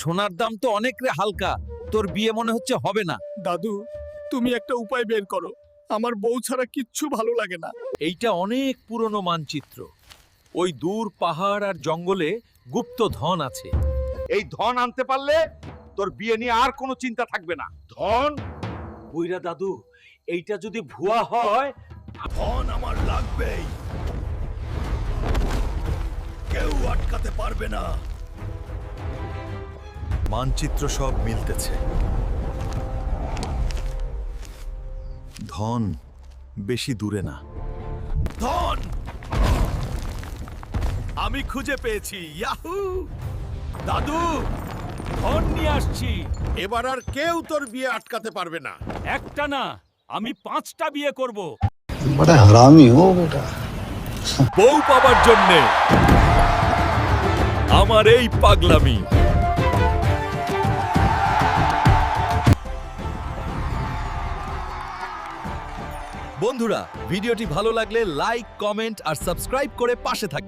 সোনার দাম তো অনেক রে হালকা, তোর বিয়ে মনে হচ্ছে হবে না। দাদু, তুমি একটা উপায় বের করো, আমার বউ ছাড়া কিচ্ছু ভালো লাগে না। এইটা অনেক পুরনো মানচিত্র। ওই দূর পাহাড় আর জঙ্গলে গুপ্ত ধন আছে। এই ধন আনতে পারলে তোর বিয়ে নিয়ে আর কোনো চিন্তা থাকবে না। ধন বুইরা দাদু, এইটা যদি ভুয়া হয়, ধন আমার লাগবেই, কেউ আটকাতে পারবে না। মানচিত্র সব মিলতেছে। ধন বেশি দূরে না। ধন আমি খুঁজে পেয়েছি। ইয়াহু! দাদু, ধন নিয়ে আসছি। এবার আর কেউ তোর বিয়ে আটকাতে পারবে না। একটা না, আমি 5টা বিয়ে করব। बड़ा हरामी हो बेटा। বউ পাবার জন্যে আমার এই পাগলামি। বন্ধুরা, ভিডিওটি ভালো লাগলে লাইক, কমেন্ট আর সাবস্ক্রাইব করে পাশে থাকবেন।